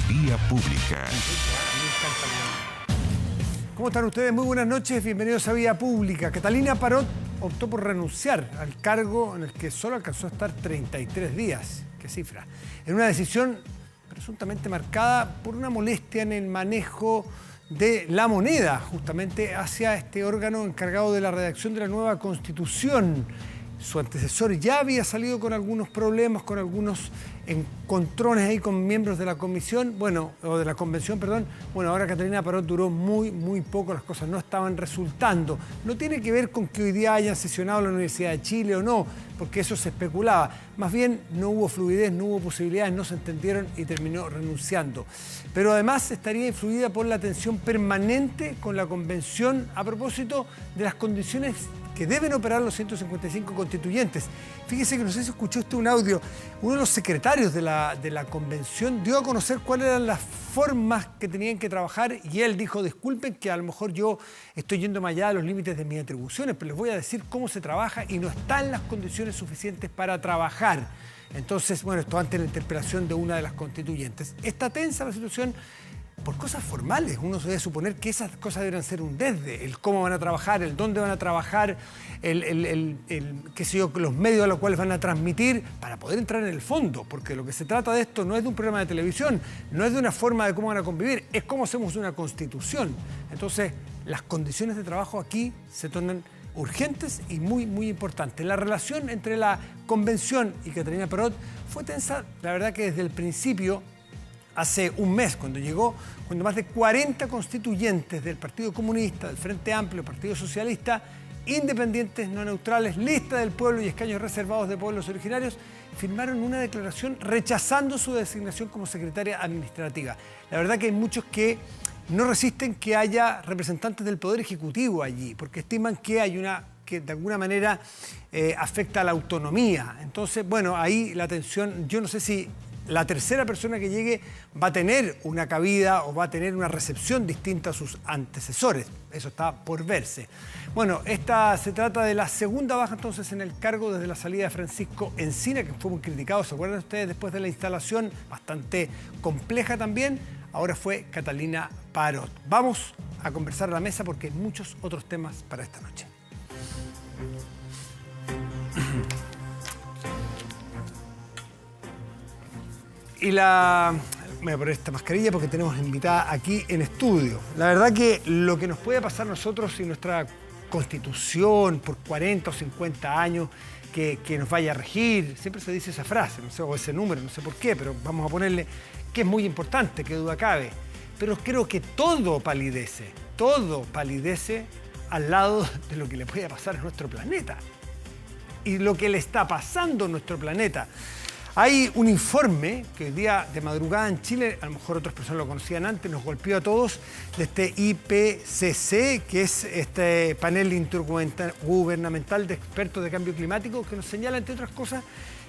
Vía Pública. ¿Cómo están ustedes? Muy buenas noches, bienvenidos a Vía Pública. Catalina Parot optó por renunciar al cargo en el que solo alcanzó a estar 33 días. ¿Qué cifra? En una decisión presuntamente marcada por una molestia en el manejo de la moneda, justamente hacia este órgano encargado de la redacción de la nueva Constitución. Su antecesor ya había salido con algunos problemas, con algunos encontrones ahí con miembros de la comisión, o de la convención, perdón. Bueno, ahora Catalina Parot duró muy poco, las cosas no estaban resultando. No tiene que ver con que hoy día hayan sesionado la Universidad de Chile o no, porque eso se especulaba. Más bien no hubo fluidez, no hubo posibilidades, no se entendieron y terminó renunciando. Pero además estaría influida por la tensión permanente con la convención a propósito de las condiciones que deben operar los 155 constituyentes. Fíjese que no sé si escuchó usted un audio. Uno de los secretarios de la convención dio a conocer cuáles eran las formas que tenían que trabajar y él dijo, disculpen que a lo mejor yo estoy yendo más allá de los límites de mis atribuciones, pero les voy a decir cómo se trabaja y no están las condiciones suficientes para trabajar. Entonces, esto antes de la interpelación de una de las constituyentes. Está tensa la situación por cosas formales. Uno se debe suponer que esas cosas deberían ser un desde, el cómo van a trabajar, el dónde van a trabajar, qué sé yo, los medios a los cuales van a transmitir, para poder entrar en el fondo, porque lo que se trata de esto no es de un programa de televisión, no es de una forma de cómo van a convivir, es cómo hacemos una constitución. Entonces, las condiciones de trabajo aquí se tornan urgentes y muy importantes. La relación entre la convención y Catalina Parot fue tensa, la verdad que desde el principio. Hace un mes, cuando llegó, cuando más de 40 constituyentes del Partido Comunista, del Frente Amplio, Partido Socialista, independientes, no neutrales, lista del pueblo y escaños reservados de pueblos originarios, firmaron una declaración rechazando su designación como secretaria administrativa. La verdad que hay muchos que no resisten que haya representantes del Poder Ejecutivo allí, porque estiman que hay que de alguna manera afecta a la autonomía. Entonces, ahí la tensión, yo no sé si la tercera persona que llegue va a tener una cabida o va a tener una recepción distinta a sus antecesores. Eso está por verse. Esta se trata de la segunda baja entonces en el cargo desde la salida de Francisco Encina, que fue muy criticado, ¿se acuerdan ustedes? Después de la instalación bastante compleja también, ahora fue Catalina Parot. Vamos a conversar a la mesa porque hay muchos otros temas para esta noche. Y voy a poner esta mascarilla porque tenemos invitada aquí en estudio. La verdad que lo que nos puede pasar a nosotros y nuestra constitución por 40 o 50 años que nos vaya a regir, siempre se dice esa frase, no sé, o ese número, no sé por qué, pero vamos a ponerle que es muy importante, que duda cabe. Pero creo que todo palidece al lado de lo que le puede pasar a nuestro planeta y lo que le está pasando a nuestro planeta. Hay un informe que hoy día de madrugada en Chile, a lo mejor otras personas lo conocían antes, nos golpeó a todos, de este IPCC, que es este panel intergubernamental de expertos de cambio climático, que nos señala, entre otras cosas,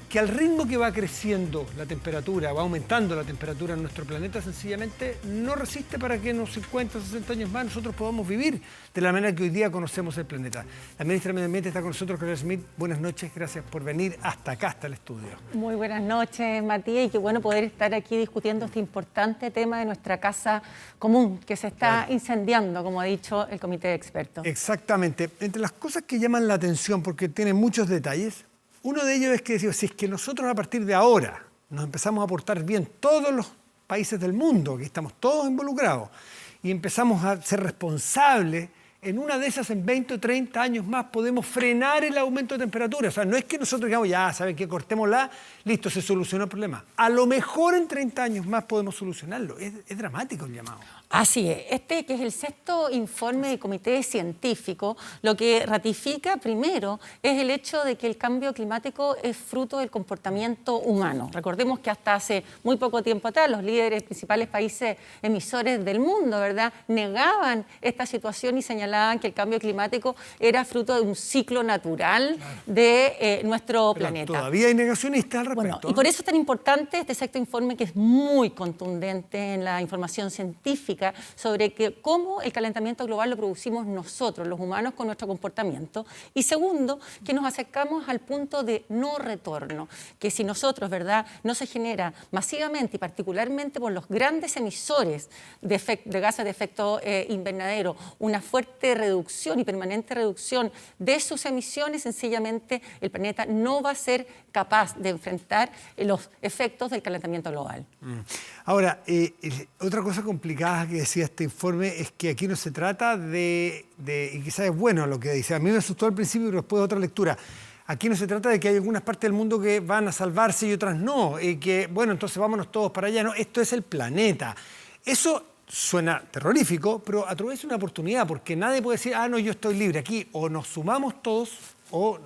que al ritmo que va creciendo la temperatura, va aumentando la temperatura en nuestro planeta, sencillamente no resiste para que en unos 50 o 60 años más nosotros podamos vivir de la manera que hoy día conocemos el planeta. La ministra de Medio Ambiente está con nosotros, Carolina Smith. Buenas noches, gracias por venir hasta acá, hasta el estudio. Muy buenas noches, Matías, y qué bueno poder estar aquí discutiendo este importante tema de nuestra casa común, que se está incendiando, como ha dicho el comité de expertos. Exactamente. Entre las cosas que llaman la atención, porque tiene muchos detalles, uno de ellos es que si es que nosotros a partir de ahora nos empezamos a portar bien todos los países del mundo, que estamos todos involucrados, y empezamos a ser responsables, en una de esas en 20 o 30 años más podemos frenar el aumento de temperatura. O sea, no es que nosotros digamos, ya, ¿saben qué? Cortémosla, listo, se solucionó el problema. A lo mejor en 30 años más podemos solucionarlo. Es dramático el llamado. Así es. Este que es el sexto informe del comité científico, lo que ratifica primero es el hecho de que el cambio climático es fruto del comportamiento humano. Recordemos que hasta hace muy poco tiempo atrás los líderes, principales países emisores del mundo, ¿verdad?, negaban esta situación y señalaban señalaban que el cambio climático era fruto de un ciclo natural de nuestro planeta. Todavía hay negacionistas al respecto. Bueno, y por eso es tan importante este sexto informe, que es muy contundente en la información científica sobre cómo el calentamiento global lo producimos nosotros, los humanos, con nuestro comportamiento. Y segundo, que nos acercamos al punto de no retorno, que si nosotros, ¿verdad?, no se genera masivamente y particularmente por los grandes emisores de gases de efecto invernadero, una fuerte reducción y permanente reducción de sus emisiones, sencillamente el planeta no va a ser capaz de enfrentar los efectos del calentamiento global. Ahora, otra cosa complicada que decía este informe es que aquí no se trata y quizás es bueno lo que dice, a mí me asustó al principio, pero después de otra lectura. Aquí no se trata de que hay algunas partes del mundo que van a salvarse y otras no, y que, bueno, entonces vámonos todos para allá. No, esto es el planeta. Eso suena terrorífico, pero a tu vez es una oportunidad, porque nadie puede decir, no, yo estoy libre. Aquí o nos sumamos todos o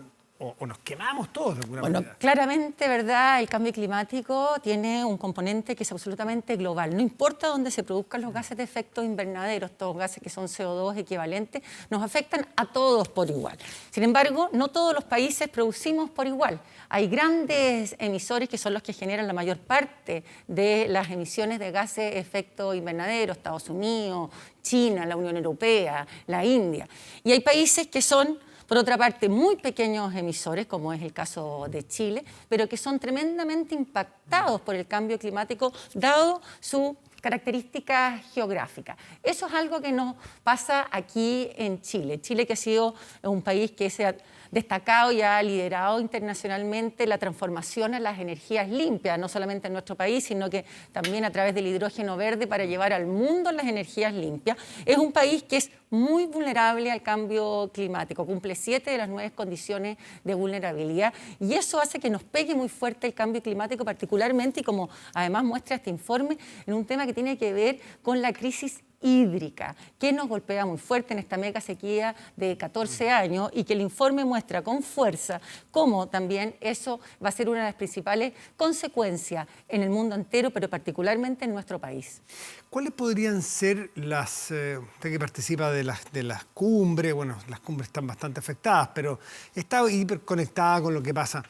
nos quemamos todos de alguna manera. Claramente, ¿verdad?, el cambio climático tiene un componente que es absolutamente global. No importa dónde se produzcan los gases de efecto invernadero, estos gases que son CO2 equivalentes, nos afectan a todos por igual. Sin embargo, no todos los países producimos por igual. Hay grandes emisores que son los que generan la mayor parte de las emisiones de gases de efecto invernadero, Estados Unidos, China, la Unión Europea, la India. Y hay países que son, por otra parte, muy pequeños emisores, como es el caso de Chile, pero que son tremendamente impactados por el cambio climático, dado su características geográficas. Eso es algo que nos pasa aquí en Chile. Chile, que ha sido un país que se ha destacado y ha liderado internacionalmente la transformación a las energías limpias, no solamente en nuestro país, sino que también a través del hidrógeno verde para llevar al mundo las energías limpias. Es un país que es muy vulnerable al cambio climático, cumple 7 de las 9 condiciones de vulnerabilidad, y eso hace que nos pegue muy fuerte el cambio climático, particularmente, y como además muestra este informe, en un tema que tiene que ver con la crisis hídrica, que nos golpea muy fuerte en esta mega sequía de 14 años, y que el informe muestra con fuerza cómo también eso va a ser una de las principales consecuencias en el mundo entero, pero particularmente en nuestro país. ¿Cuáles podrían ser usted que participa de las cumbres? Bueno, las cumbres están bastante afectadas, pero está hiperconectada con lo que pasa.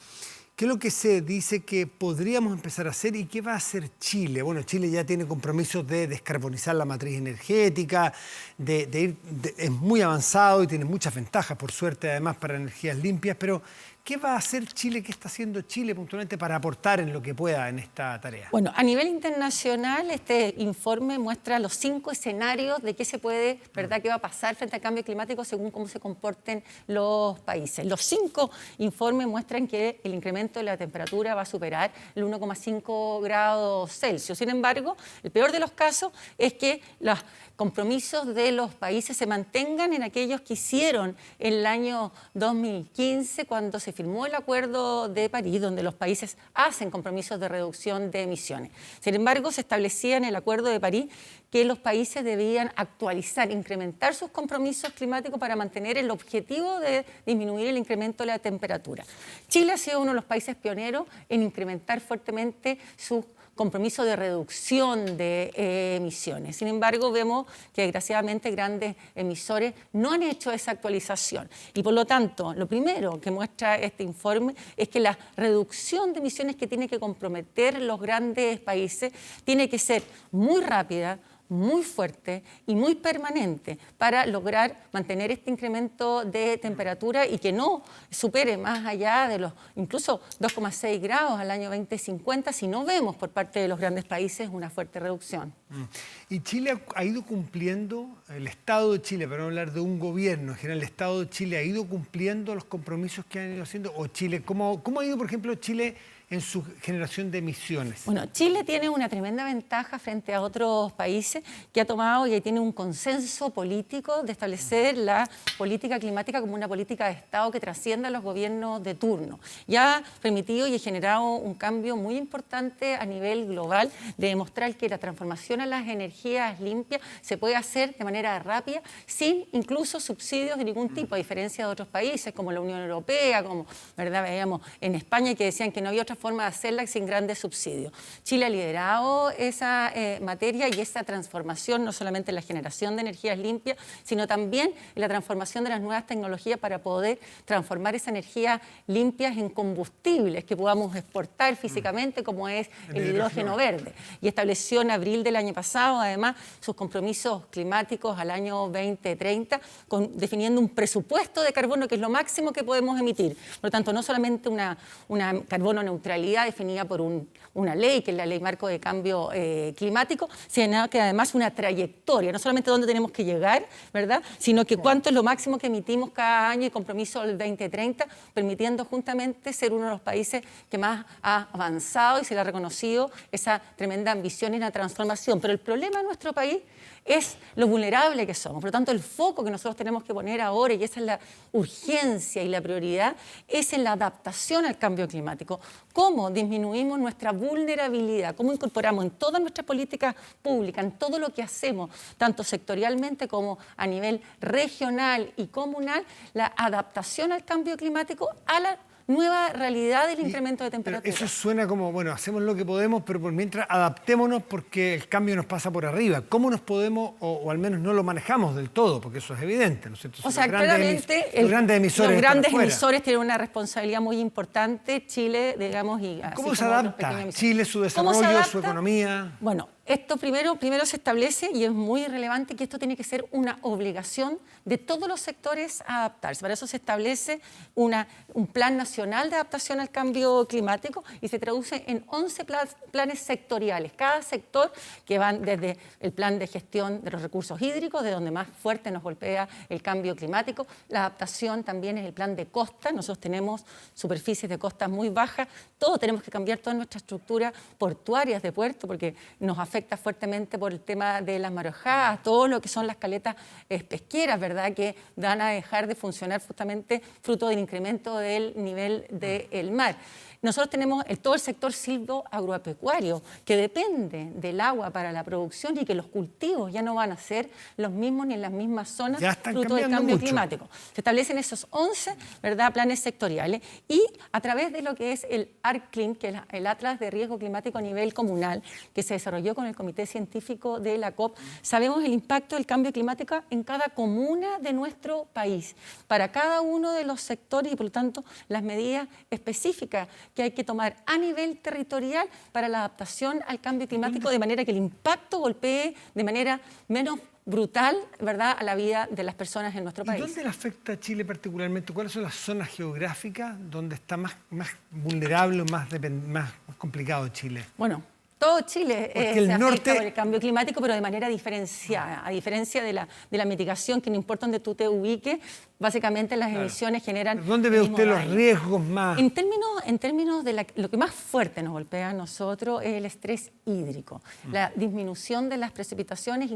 ¿Qué es lo que se dice que podríamos empezar a hacer y qué va a hacer Chile? Bueno, Chile ya tiene compromisos de descarbonizar la matriz energética, es muy avanzado y tiene muchas ventajas, por suerte, además, para energías limpias, pero ¿qué va a hacer Chile? ¿Qué está haciendo Chile puntualmente para aportar en lo que pueda en esta tarea? Bueno, a nivel internacional, este informe muestra los 5 escenarios de qué se puede, ¿verdad?, qué va a pasar frente al cambio climático según cómo se comporten los países. Los 5 informes muestran que el incremento de la temperatura va a superar el 1,5 grados Celsius. Sin embargo, el peor de los casos es que los compromisos de los países se mantengan en aquellos que hicieron en el año 2015, cuando se firmó el Acuerdo de París, donde los países hacen compromisos de reducción de emisiones. Sin embargo, se establecía en el Acuerdo de París que los países debían actualizar, incrementar sus compromisos climáticos para mantener el objetivo de disminuir el incremento de la temperatura. Chile ha sido uno de los países pioneros en incrementar fuertemente sus compromiso de reducción de emisiones. Sin embargo, vemos que desgraciadamente grandes emisores no han hecho esa actualización. Y por lo tanto, lo primero que muestra este informe es que la reducción de emisiones que tiene que comprometer los grandes países tiene que ser muy rápida, muy fuerte y muy permanente para lograr mantener este incremento de temperatura y que no supere más allá de los incluso 2,6 grados al año 2050 si no vemos por parte de los grandes países una fuerte reducción. Y Chile ha ido cumpliendo, el Estado de Chile, para no hablar de un gobierno, en general el Estado de Chile ha ido cumpliendo los compromisos que han ido haciendo, o Chile, ¿cómo ha ido, por ejemplo, Chile en su generación de emisiones? Bueno, Chile tiene una tremenda ventaja frente a otros países que ha tomado y tiene un consenso político de establecer la política climática como una política de Estado que trascienda a los gobiernos de turno. Y ha permitido y ha generado un cambio muy importante a nivel global de demostrar que la transformación a las energías limpias se puede hacer de manera rápida sin incluso subsidios de ningún tipo, a diferencia de otros países como la Unión Europea, como, ¿verdad?, veíamos en España, que decían que no había otra forma de hacerla sin grandes subsidios. Chile ha liderado esa materia y esa transformación, no solamente en la generación de energías limpias, sino también en la transformación de las nuevas tecnologías para poder transformar esa energía limpias en combustibles que podamos exportar físicamente, como es el hidrógeno verde. Y estableció en abril del año pasado, además, sus compromisos climáticos al año 2030, definiendo un presupuesto de carbono que es lo máximo que podemos emitir. Por lo tanto, no solamente una carbono neutralidad definida por una ley, que es la Ley Marco de Cambio Climático, sino que además una trayectoria, no solamente dónde tenemos que llegar, ¿verdad?, sino que cuánto es lo máximo que emitimos cada año y compromiso del 2030, permitiendo justamente ser uno de los países que más ha avanzado y se le ha reconocido esa tremenda ambición y la transformación. Pero el problema en nuestro país es lo vulnerable que somos. Por lo tanto, el foco que nosotros tenemos que poner ahora, y esa es la urgencia y la prioridad, es en la adaptación al cambio climático. Cómo disminuimos nuestra vulnerabilidad, cómo incorporamos en todas nuestras políticas públicas, en todo lo que hacemos, tanto sectorialmente como a nivel regional y comunal, la adaptación al cambio climático a la nueva realidad del incremento de temperatura. Eso suena como, bueno, hacemos lo que podemos, pero por mientras adaptémonos porque el cambio nos pasa por arriba. ¿Cómo nos podemos, o al menos no lo manejamos del todo? Porque eso es evidente, ¿no es cierto? O sea, claramente los grandes emisores tienen una responsabilidad muy importante, Chile, digamos, y así. ¿Cómo se adapta Chile, su desarrollo, su economía? Bueno, esto primero se establece, y es muy relevante, que esto tiene que ser una obligación de todos los sectores a adaptarse. Para eso se establece un plan nacional de adaptación al cambio climático y se traduce en 11 planes sectoriales. Cada sector, que van desde el plan de gestión de los recursos hídricos, de donde más fuerte nos golpea el cambio climático. La adaptación también es el plan de costa. Nosotros tenemos superficies de costas muy bajas. Todos tenemos que cambiar toda nuestra estructura portuarias de puerto, porque nos afecta fuertemente por el tema de las marejadas, todo lo que son las caletas pesqueras, ¿verdad?, que van a dejar de funcionar justamente fruto del incremento del nivel del mar. Nosotros tenemos todo el sector silvo-agropecuario, que depende del agua para la producción y que los cultivos ya no van a ser los mismos ni en las mismas zonas fruto del cambio climático. Se establecen esos 11, ¿verdad?, planes sectoriales, y a través de lo que es el ARCCLIM, que es el Atlas de Riesgo Climático a nivel comunal, que se desarrolló con el Comité Científico de la COP, sabemos el impacto del cambio climático en cada comuna de nuestro país, para cada uno de los sectores, y por lo tanto las medidas específicas que hay que tomar a nivel territorial para la adaptación al cambio climático, de manera que el impacto golpee de manera menos brutal, ¿verdad?, a la vida de las personas en nuestro país. ¿Y dónde le afecta a Chile particularmente? ¿Cuáles son las zonas geográficas donde está más vulnerable o más complicado Chile? Bueno, todo Chile se afecta por el cambio climático, pero de manera diferenciada. A diferencia de la mitigación, que no importa donde tú te ubiques, básicamente las emisiones generan... ¿Dónde ve usted los riesgos más? En términos de lo que más fuerte nos golpea a nosotros es el estrés hídrico. La disminución de las precipitaciones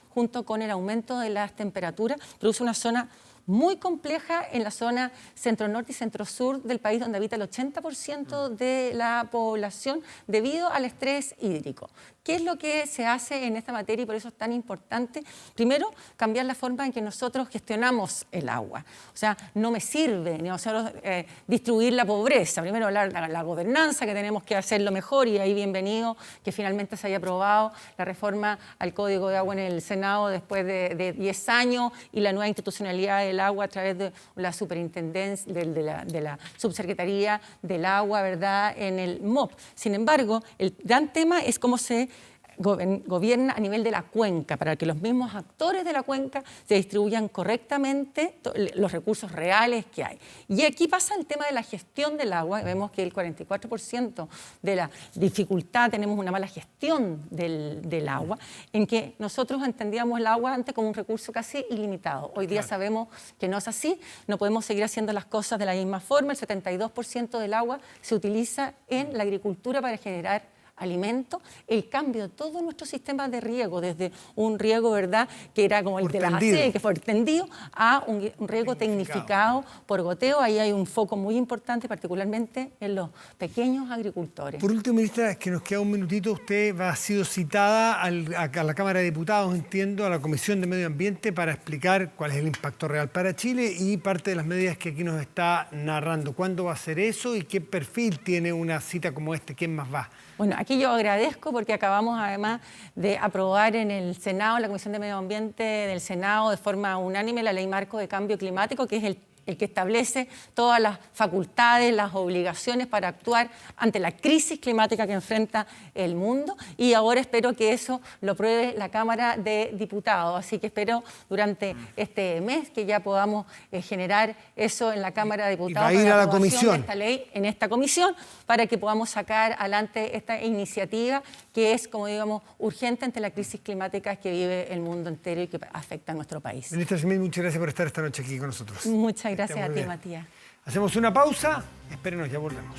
junto con el aumento de las temperaturas produce una zona muy compleja en la zona centro-norte y centro-sur del país, donde habita el 80% de la población debido al estrés hídrico. ¿Qué es lo que se hace en esta materia y por eso es tan importante? Primero, cambiar la forma en que nosotros gestionamos el agua. O sea, no me sirve ni nosotros distribuir la pobreza. Primero, la gobernanza, que tenemos que hacerlo mejor, y ahí bienvenido que finalmente se haya aprobado la reforma al Código de Agua en el Senado después de 10 años y la nueva institucionalidad del agua a través de la superintendencia, de la subsecretaría del agua, ¿verdad?, en el MOP. Sin embargo, el gran tema es cómo se gobierna a nivel de la cuenca, para que los mismos actores de la cuenca se distribuyan correctamente los recursos reales que hay. Y aquí pasa el tema de la gestión del agua. Vemos que el 44% de la dificultad, tenemos una mala gestión del agua, en que nosotros entendíamos el agua antes como un recurso casi ilimitado. Hoy día sabemos que no es así, no podemos seguir haciendo las cosas de la misma forma. El 72% del agua se utiliza en la agricultura para generar alimentos, el cambio de todo nuestro sistema de riego, desde un riego, ¿verdad?, que era como el por de las tendido. acequias, que fue extendido, a un riego tecnificado por goteo. Ahí hay un foco muy importante, particularmente en los pequeños agricultores. Por último, ministra, es que nos queda un minutito. Usted ha sido citada a la Cámara de Diputados, entiendo, a la Comisión de Medio Ambiente para explicar cuál es el impacto real para Chile y parte de las medidas que aquí nos está narrando. ¿Cuándo va a ser eso y qué perfil tiene una cita como esta? ¿Quién más va? Bueno, aquí yo agradezco porque acabamos además de aprobar en el Senado, en la Comisión de Medio Ambiente del Senado, de forma unánime la Ley Marco de Cambio Climático, que es el que establece todas las facultades, las obligaciones para actuar ante la crisis climática que enfrenta el mundo, y ahora espero que eso lo apruebe la Cámara de Diputados. Así que espero durante este mes que ya podamos generar eso en la Cámara de Diputados. Y va a ir a la aprobación comisión. de esta ley en esta comisión para que podamos sacar adelante esta iniciativa que es, como digamos, urgente ante la crisis climática que vive el mundo entero y que afecta a nuestro país. Ministra Smith, muchas gracias por estar esta noche aquí con nosotros. Muchas gracias a ti, bien. Matías. Hacemos una pausa. Espérenos, ya volvemos.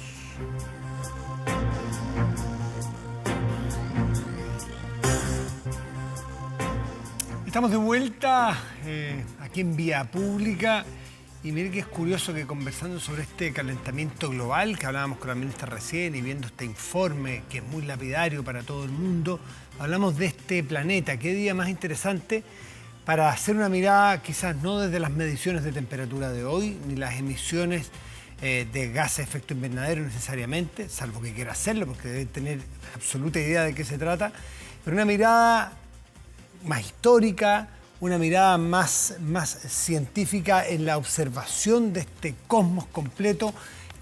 Estamos de vuelta aquí en Vía Pública y mire que es curioso que conversando sobre este calentamiento global que hablábamos con la ministra recién y viendo este informe que es muy lapidario para todo el mundo, hablamos de este planeta. Qué día más interesante para hacer una mirada quizás no desde las mediciones de temperatura de hoy ni las emisiones de gases de efecto invernadero necesariamente, salvo que quiera hacerlo porque debe tener absoluta idea de qué se trata, pero una mirada más histórica, una mirada más científica en la observación de este cosmos completo.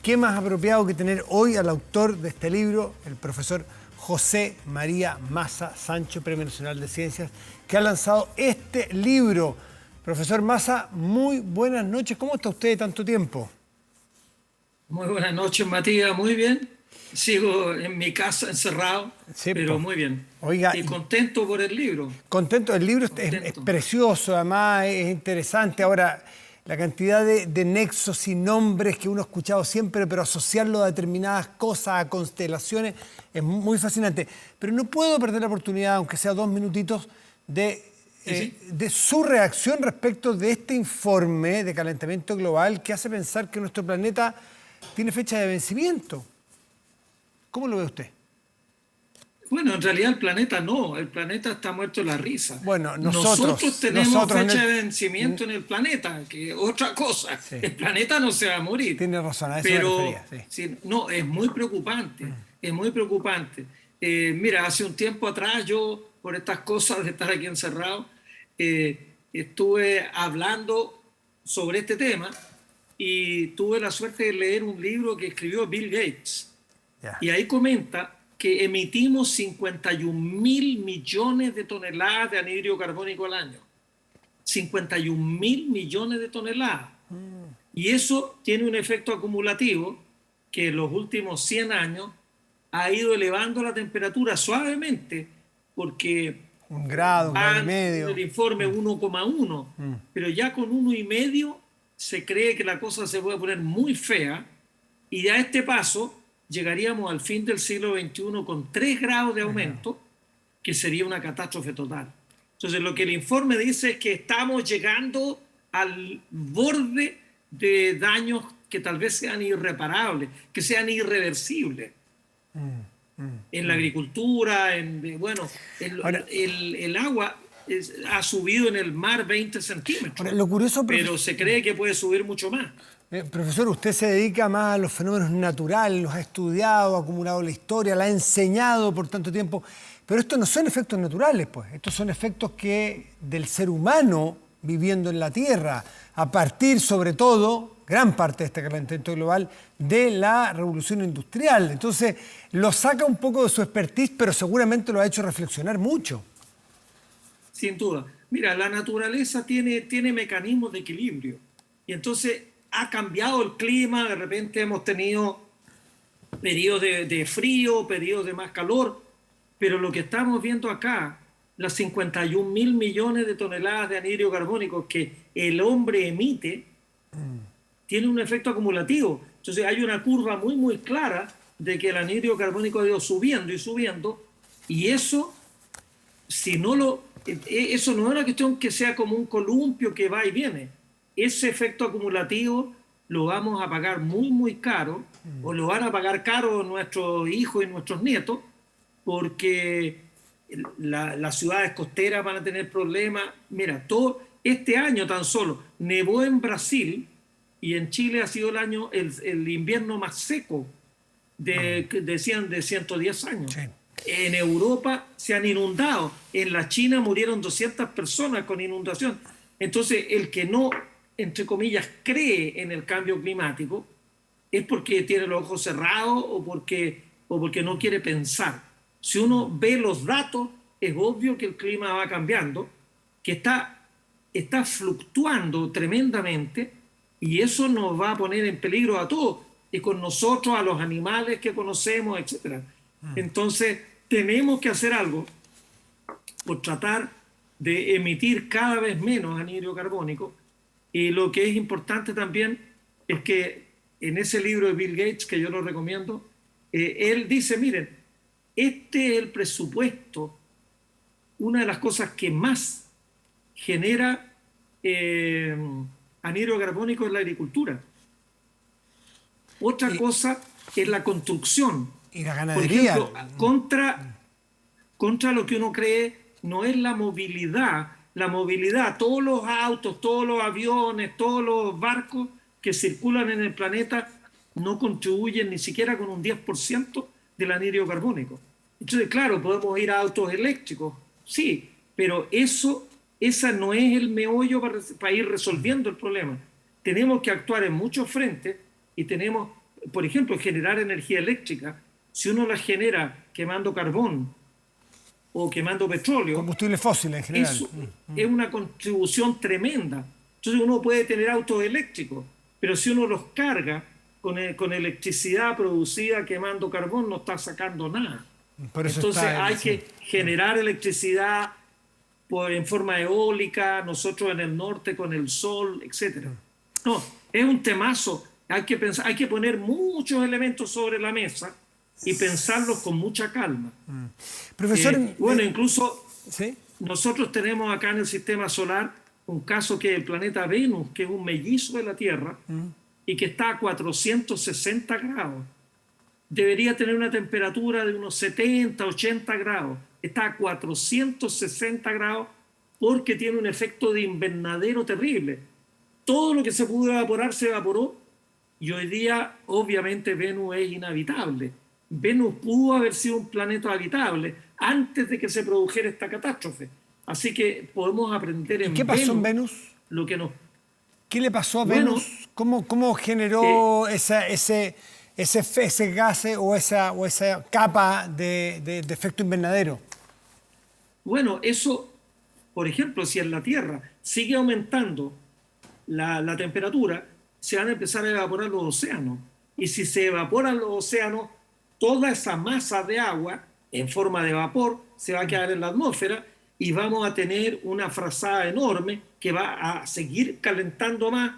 ¿Qué más apropiado que tener hoy al autor de este libro, el profesor José María Massa Sancho, Premio Nacional de Ciencias, que ha lanzado este libro? Profesor Massa, muy buenas noches. ¿Cómo está usted de tanto tiempo? Muy buenas noches, Matías. Muy bien. Sigo en mi casa encerrado, sí, pero muy bien. Oiga, y contento por el libro. Contento, el libro es precioso, además es interesante. Ahora, la cantidad de nexos y nombres que uno ha escuchado siempre, pero asociarlo a determinadas cosas, a constelaciones, es muy fascinante. Pero no puedo perder la oportunidad, aunque sea 2 minutitos, de su reacción respecto de este informe de calentamiento global que hace pensar que nuestro planeta tiene fecha de vencimiento. ¿Cómo lo ve usted? Bueno, en realidad el planeta no, el planeta está muerto de la risa. Bueno, nosotros tenemos fecha de vencimiento en el planeta, que es otra cosa. Sí. El planeta no se va a morir. Tiene razón, a eso pero, me refería. Sí. Sí, no, es muy preocupante, es muy preocupante. Mira, hace un tiempo atrás yo, por estas cosas de estar aquí encerrado, estuve hablando sobre este tema y tuve la suerte de leer un libro que escribió Bill Gates. Y ahí comenta que emitimos 51.000 millones de toneladas de anhídrido carbónico al año. 51.000 millones de toneladas. Y eso tiene un efecto acumulativo que en los últimos 100 años ha ido elevando la temperatura suavemente, porque 1 grado, 1,5 grados. El informe 1,1, pero ya con 1,5 se cree que la cosa se puede poner muy fea, y a este paso llegaríamos al fin del siglo XXI con 3 grados de aumento, que sería una catástrofe total. Entonces, lo que el informe dice es que estamos llegando al borde de daños que tal vez sean irreparables, que sean irreversibles. En la agricultura, el agua ha subido en el mar 20 centímetros, Ahora, lo curioso, pero se cree que puede subir mucho más. Profesor, usted se dedica más a los fenómenos naturales, los ha estudiado, ha acumulado la historia, la ha enseñado por tanto tiempo, pero estos no son efectos naturales, pues. Estos son efectos del ser humano viviendo en la Tierra, a partir, sobre todo, gran parte de este calentamiento global, de la revolución industrial. Entonces, lo saca un poco de su expertise, pero seguramente lo ha hecho reflexionar mucho. Sin duda. Mira, la naturaleza tiene mecanismos de equilibrio. Y entonces ha cambiado el clima, de repente hemos tenido periodos de frío, periodos de más calor, pero lo que estamos viendo acá, las 51.000 millones de toneladas de anhídrido carbónico que el hombre emite, tiene un efecto acumulativo. Entonces hay una curva muy, muy clara de que el anhídrido carbónico ha ido subiendo y subiendo, y eso, si no lo, eso no es una cuestión que sea como un columpio que va y viene. Ese efecto acumulativo lo vamos a pagar muy, muy caro, o lo van a pagar caro nuestros hijos y nuestros nietos, porque las ciudades costeras van a tener problemas. Mira, todo este año tan solo nevó en Brasil, y en Chile ha sido el invierno más seco decían de 110 años. Sí. En Europa se han inundado. En la China murieron 200 personas con inundación. Entonces, el que no, entre comillas, cree en el cambio climático es porque tiene los ojos cerrados o porque no quiere pensar. Si uno ve los datos, es obvio que el clima va cambiando, que está fluctuando tremendamente, y eso nos va a poner en peligro a todos, y con nosotros, a los animales que conocemos, etc. Entonces, tenemos que hacer algo por tratar de emitir cada vez menos anhídrido carbónico. Y lo que es importante también es que en ese libro de Bill Gates, que yo lo recomiendo, él dice, miren, este es el presupuesto, una de las cosas que más genera anhídrido carbónico es la agricultura. Otra cosa es la construcción. Y la ganadería. Por ejemplo, contra lo que uno cree, no es la movilidad. La movilidad, todos los autos, todos los aviones, todos los barcos que circulan en el planeta no contribuyen ni siquiera con un 10% del anhídrido carbónico. Entonces, claro, podemos ir a autos eléctricos, sí, pero esa no es el meollo para ir resolviendo el problema. Tenemos que actuar en muchos frentes y tenemos, por ejemplo, generar energía eléctrica. Si uno la genera quemando carbón o quemando petróleo, combustibles fósiles en general, eso es una contribución tremenda. Entonces uno puede tener autos eléctricos, pero si uno los carga con electricidad producida quemando carbón, no está sacando nada. Entonces hay que generar electricidad en forma eólica, nosotros en el norte con el sol, etc. No, es un temazo. Hay que pensar, hay que poner muchos elementos sobre la mesa y pensarlos con mucha calma. Profesor, bueno, incluso ¿sí? Nosotros tenemos acá en el sistema solar un caso que es el planeta Venus, que es un mellizo de la Tierra y que está a 460 grados. Debería tener una temperatura de unos 70, 80 grados. Está a 460 grados porque tiene un efecto de invernadero terrible. Todo lo que se pudo evaporar se evaporó, y hoy día obviamente Venus es inhabitable. Venus pudo haber sido un planeta habitable antes de que se produjera esta catástrofe. Así que podemos aprender en Venus. ¿Qué pasó en Venus? Lo que nos... ¿Qué le pasó a Venus? ¿Cómo generó ese gas o esa capa de efecto invernadero? Bueno, eso, por ejemplo, si en la Tierra sigue aumentando la temperatura, se van a empezar a evaporar los océanos. Y si se evaporan los océanos, toda esa masa de agua en forma de vapor se va a quedar en la atmósfera y vamos a tener una frazada enorme que va a seguir calentando más,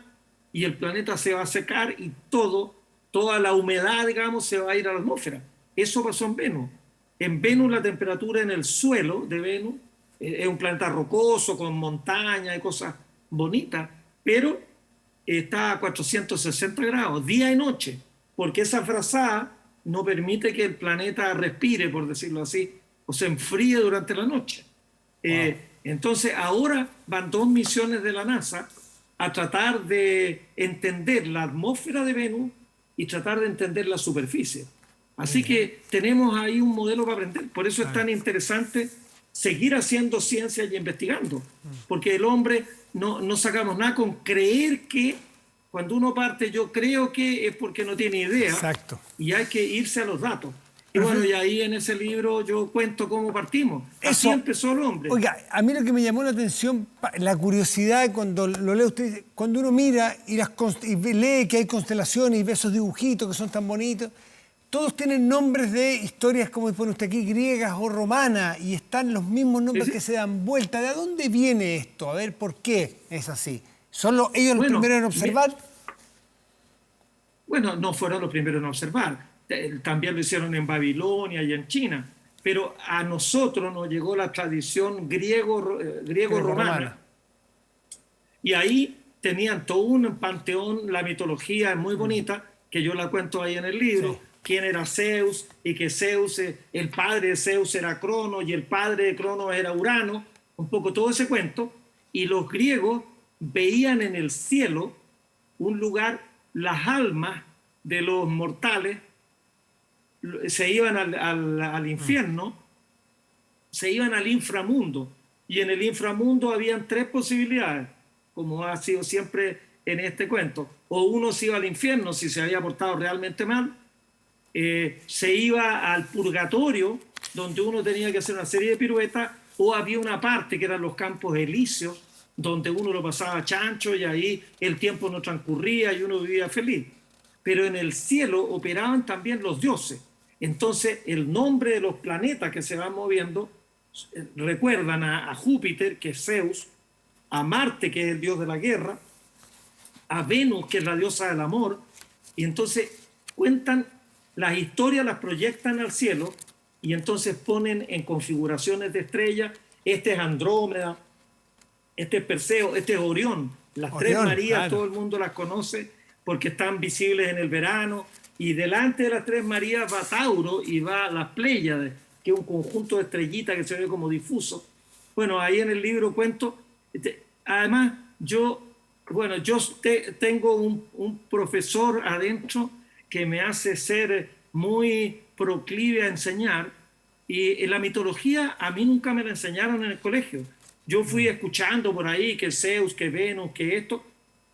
y el planeta se va a secar y toda la humedad, digamos, se va a ir a la atmósfera. Eso pasó en Venus. En Venus la temperatura en el suelo de Venus es un planeta rocoso con montañas y cosas bonitas, pero está a 460 grados día y noche, porque esa frazada no permite que el planeta respire, por decirlo así, o se enfríe durante la noche. Wow. Entonces ahora van 2 misiones de la NASA a tratar de entender la atmósfera de Venus y tratar de entender la superficie. Así que tenemos ahí un modelo para aprender. Por eso es tan interesante seguir haciendo ciencia y investigando, porque el hombre no sacamos nada con creer que cuando uno parte, yo creo que es porque no tiene idea. Exacto. Y hay que irse a los datos. Y bueno, y ahí en ese libro yo cuento cómo partimos. Así empezó el hombre. Oiga, a mí lo que me llamó la atención, la curiosidad cuando lo lee usted, cuando uno mira y lee que hay constelaciones y ve esos dibujitos que son tan bonitos, todos tienen nombres de historias, como pone usted aquí, griegas o romanas, y están los mismos nombres que se dan vuelta. ¿De dónde viene esto? A ver, ¿por qué es así? ¿Son ellos los primeros en observar? Bueno, no fueron los primeros en observar. también lo hicieron en Babilonia y en China, pero a nosotros nos llegó la tradición griego-romana, y ahí tenían todo un panteón, la mitología es muy bonita, que yo la cuento ahí en el libro, sí. Quién era Zeus, y que Zeus, el padre de Zeus era Cronos, y el padre de Cronos era Urano, un poco todo ese cuento, y los griegos veían en el cielo un lugar, las almas de los mortales se iban al infierno, se iban al inframundo, y en el inframundo habían tres posibilidades, como ha sido siempre en este cuento. O uno se iba al infierno si se había portado realmente mal, se iba al purgatorio, donde uno tenía que hacer una serie de piruetas, o había una parte que eran los campos elíseos, donde uno lo pasaba chancho y ahí el tiempo no transcurría y uno vivía feliz. Pero en el cielo operaban también los dioses. Entonces el nombre de los planetas que se van moviendo recuerdan a Júpiter, que es Zeus, a Marte, que es el dios de la guerra, a Venus, que es la diosa del amor, y entonces cuentan las historias, las proyectan al cielo, y entonces ponen en configuraciones de estrellas, este es Andrómeda, este es Perseo, este es Orión, las tres Marías, claro. Todo el mundo las conoce porque están visibles en el verano, y delante de las tres Marías va Tauro y va las Pléyades, que es un conjunto de estrellitas que se ve como difuso. Bueno, ahí en el libro cuento, además yo tengo un profesor adentro que me hace ser muy proclive a enseñar, y en la mitología a mí nunca me la enseñaron en el colegio. Yo fui escuchando por ahí que Zeus, que Venus, que esto,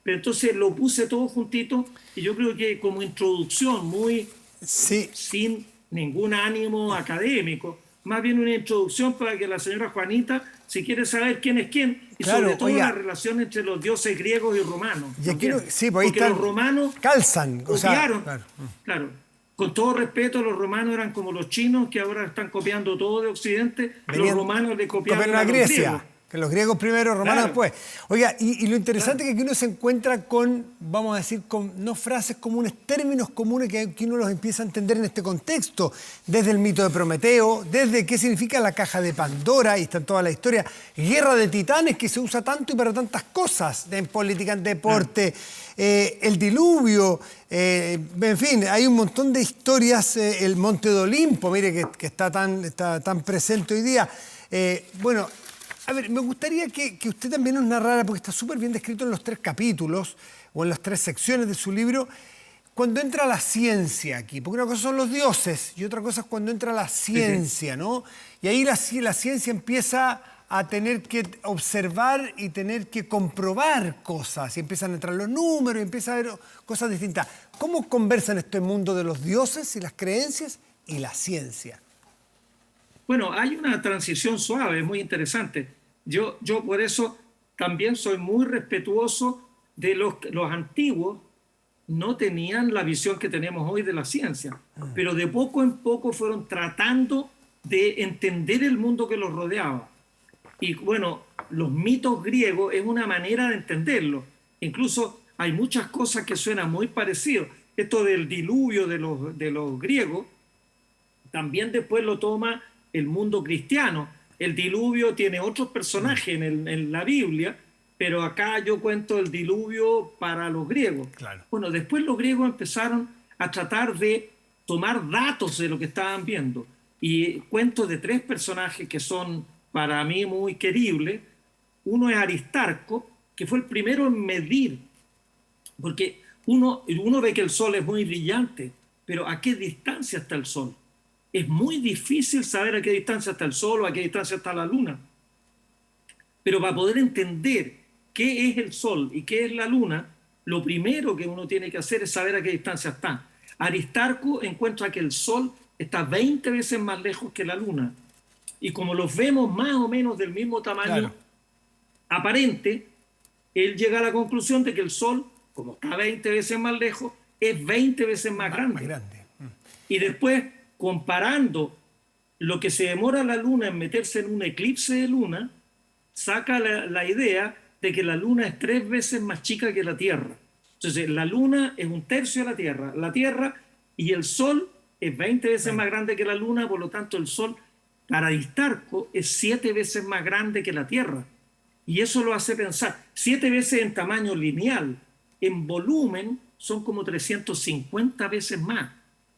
pero entonces lo puse todo juntito, y yo creo que como introducción, muy sí. Sin ningún ánimo académico, más bien una introducción para que la señora Juanita, si quiere saber quién es quién, y claro, sobre todo la relación entre los dioses griegos y romanos. Sí, pues porque los romanos calzan. Copiaron, claro. Con todo respeto, los romanos eran como los chinos, que ahora están copiando todo de Occidente. Los romanos le copiaron a Grecia. Los griegos. Que los griegos primero, romanos después. Oiga, y lo interesante es que uno se encuentra con, vamos a decir, con no frases comunes, términos comunes que uno los empieza a entender en este contexto. Desde el mito de Prometeo, desde qué significa la caja de Pandora, y está en toda la historia. Guerra de titanes, que se usa tanto y para tantas cosas, en política, en deporte, el diluvio, en fin, hay un montón de historias. El Monte de Olimpo, mire, que está tan presente hoy día. Bueno, a ver, me gustaría que usted también nos narrara, porque está súper bien descrito en los 3 capítulos o en las 3 secciones de su libro, cuando entra la ciencia aquí. Porque una cosa son los dioses y otra cosa es cuando entra la ciencia, ¿no? Y ahí la ciencia empieza a tener que observar y tener que comprobar cosas. Y empiezan a entrar los números y empieza a haber cosas distintas. ¿Cómo conversan este mundo de los dioses y las creencias y la ciencia? Bueno, hay una transición suave, muy interesante. Yo por eso también soy muy respetuoso de los antiguos. No tenían la visión que tenemos hoy de la ciencia, pero de poco en poco fueron tratando de entender el mundo que los rodeaba. Y bueno, los mitos griegos es una manera de entenderlo. Incluso hay muchas cosas que suenan muy parecidas. Esto del diluvio de los griegos, también después lo toma el mundo cristiano. El diluvio tiene otros personajes en la Biblia, pero acá yo cuento el diluvio para los griegos. Claro. Bueno, después los griegos empezaron a tratar de tomar datos de lo que estaban viendo. Y cuento de 3 personajes que son para mí muy queribles. Uno es Aristarco, que fue el primero en medir, porque uno ve que el sol es muy brillante, pero ¿a qué distancia está el sol? Es muy difícil saber a qué distancia está el sol o a qué distancia está la luna. Pero para poder entender qué es el sol y qué es la luna, lo primero que uno tiene que hacer es saber a qué distancia está. Aristarco encuentra que el sol está 20 veces más lejos que la luna. Y como los vemos más o menos del mismo tamaño aparente, él llega a la conclusión de que el sol, como está 20 veces más lejos, es 20 veces más grande. Y después, comparando lo que se demora la luna en meterse en un eclipse de luna, saca la idea de que la luna es 3 veces más chica que la Tierra. Entonces, la luna es 1/3 de la Tierra y el Sol es 20 veces más grande que la Luna, por lo tanto el Sol para Aristarco es 7 veces más grande que la Tierra. Y eso lo hace pensar, 7 veces en tamaño lineal, en volumen son como 350 veces más.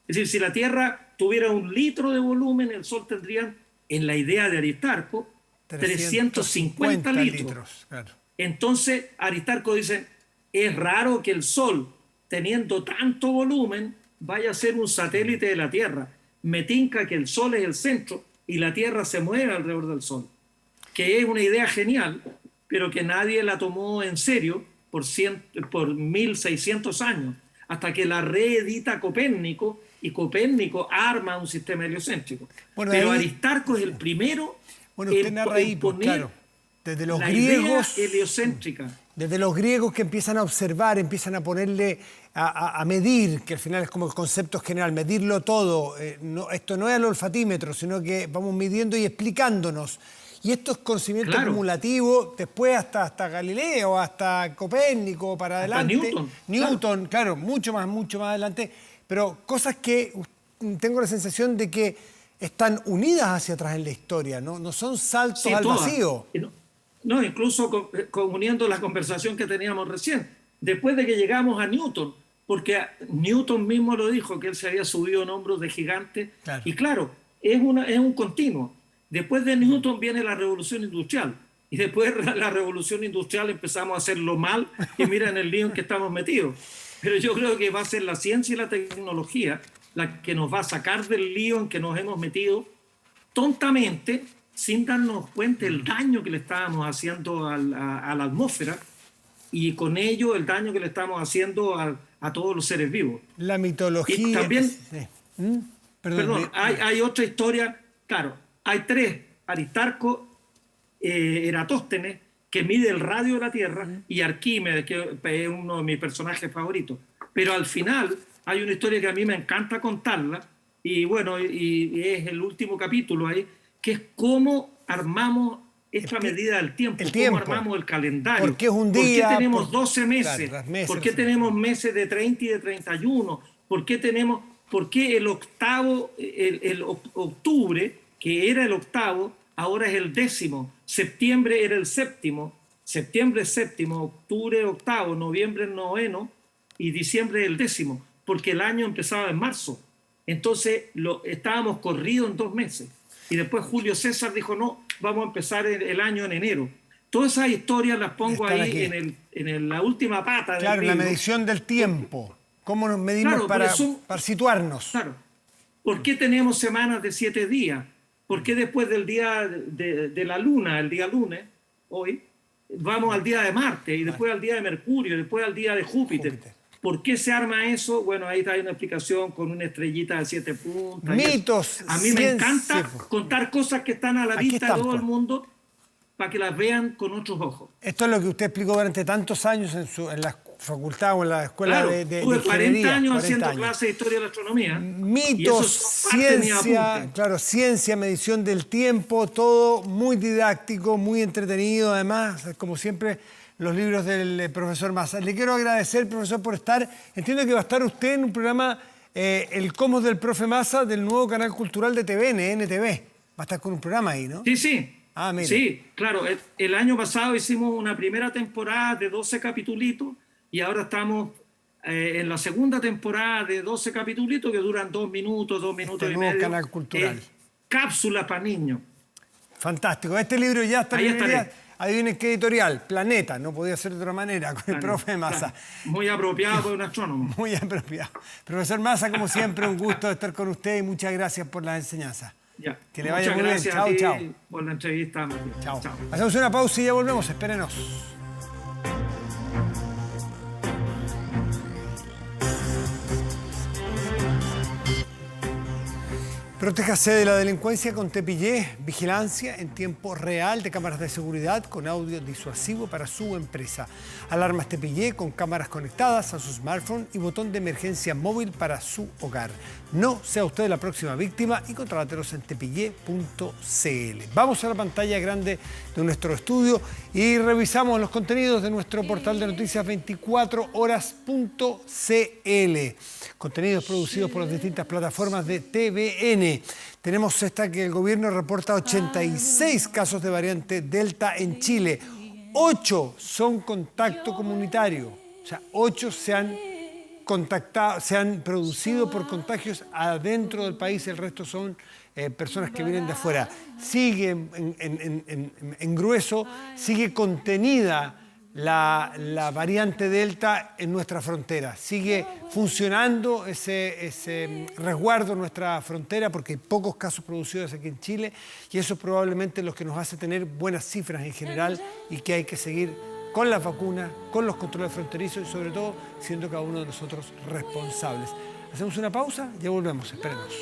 Es decir, si la Tierra tuviera 1 litro de volumen, el Sol tendría, en la idea de Aristarco, 350 litros. Claro. Entonces, Aristarco dice, es raro que el Sol, teniendo tanto volumen, vaya a ser un satélite de la Tierra. Me tinca que el Sol es el centro y la Tierra se mueve alrededor del Sol. Que es una idea genial, pero que nadie la tomó en serio por 1600 años, hasta que la reedita Copérnico, y Copérnico arma un sistema heliocéntrico. Bueno, pero ahí, Aristarco es el primero usted narra ahí, en poner claro, desde los la griegos, idea heliocéntrica. desde los griegos que empiezan a observar, empiezan a ponerle, a medir, que al final es como el concepto general, medirlo todo. Esto no es el olfatímetro, sino que vamos midiendo y explicándonos. Y esto es conocimiento acumulativo, después hasta Galileo, hasta Copérnico, para adelante. Hasta Newton, claro, mucho más adelante. Pero cosas que tengo la sensación de que están unidas hacia atrás en la historia, no son saltos al vacío. No, incluso uniendo la conversación que teníamos recién. Después de que llegamos a Newton, porque Newton mismo lo dijo, que él se había subido en hombros de gigantes. Claro. Y claro, es un continuo. Después de Newton viene la revolución industrial. Y después de la revolución industrial empezamos a hacerlo mal y miren el lío en que estamos metidos. Pero yo creo que va a ser la ciencia y la tecnología la que nos va a sacar del lío en que nos hemos metido tontamente, sin darnos cuenta del daño que le estábamos haciendo a la atmósfera y con ello el daño que le estamos haciendo a todos los seres vivos. La mitología... Y también, sí. Perdón, hay otra historia, claro, hay 3, Aristarco, Eratóstenes, que mide el radio de la Tierra, y Arquímedes, que es uno de mis personajes favoritos. Pero al final hay una historia que a mí me encanta contarla, y bueno, y es el último capítulo ahí, que es cómo armamos esta medida del tiempo, cómo armamos el calendario. ¿Por qué es un día? ¿Por qué tenemos 12 meses? Claro, meses? ¿Por qué tenemos meses de 30 y de 31? ¿Por qué el octavo, el octubre, que era el octavo, ahora es el 10º? Septiembre era el 7º, septiembre es 7º, octubre octavo, noviembre es 9º y diciembre es el 10º, porque el año empezaba en marzo. Entonces estábamos corridos en 2 meses. Y después Julio César dijo, no, vamos a empezar el año en enero. Todas esas historias las pongo ahí en la última pata del Claro, libro. la medición del tiempo. ¿Cómo nos medimos para situarnos? Claro. ¿Por qué tenemos semanas de 7 días? ¿Por qué después del día de la Luna, el día lunes, hoy, vamos al día de Marte, y después al día de Mercurio, y después al día de Júpiter? ¿Por qué se arma eso? Bueno, ahí está una explicación con una estrellita de 7 puntas. Mitos. A mí me encanta contar cosas que están a la vista de todo el mundo para que las vean con otros ojos. Esto es lo que usted explicó durante tantos años en la facultad o en la escuela de tuve 40 años 40 haciendo clases de historia de la astronomía. Mitos, ciencia, medición del tiempo, todo muy didáctico, muy entretenido. Además, como siempre, los libros del profesor Massa. Le quiero agradecer, profesor, por estar. Entiendo que va a estar usted en un programa, El Cosmos del Profe Massa, del nuevo canal cultural de TVN, NTV. Va a estar con un programa ahí, ¿no? Sí. Ah, mire. Sí, claro. El año pasado hicimos una primera temporada de 12 capitulitos y ahora estamos en la segunda temporada de 12 capitulitos que duran 2 minutos, 2 minutos y medio. Canal cultural. Cápsulas para niños. Fantástico. Este libro ya está en librería. Adivinen qué editorial, Planeta, no podía ser de otra manera, con el profe Massa. Muy apropiado por un astrónomo. Muy apropiado. Profesor Massa, como siempre, un gusto estar con usted y muchas gracias por la enseñanza. Ya. Que le vaya muy bien. Chao, chao. Por la entrevista. Chao. Hacemos una pausa y ya volvemos, espérenos. Protéjase de la delincuencia con Tepillé, vigilancia en tiempo real de cámaras de seguridad con audio disuasivo para su empresa. Alarmas Tepillé con cámaras conectadas a su smartphone y botón de emergencia móvil para su hogar. No sea usted la próxima víctima y contrátelos en tepillé.cl. Vamos a la pantalla grande de nuestro estudio y revisamos los contenidos de nuestro portal de noticias 24horas.cl. Contenidos producidos por las distintas plataformas de TVN. Tenemos esta que el gobierno reporta 86 casos de variante Delta en Chile. 8 son contacto comunitario. O sea, 8 se han producido por contagios adentro del país. El resto son personas que vienen de afuera. Sigue en grueso, sigue contenida la variante Delta en nuestra frontera. Sigue funcionando ese resguardo en nuestra frontera porque hay pocos casos producidos aquí en Chile y eso probablemente es lo que nos hace tener buenas cifras en general y que hay que seguir con las vacunas, con los controles fronterizos y sobre todo siendo cada uno de nosotros responsables. Hacemos una pausa, ya volvemos, espérenos.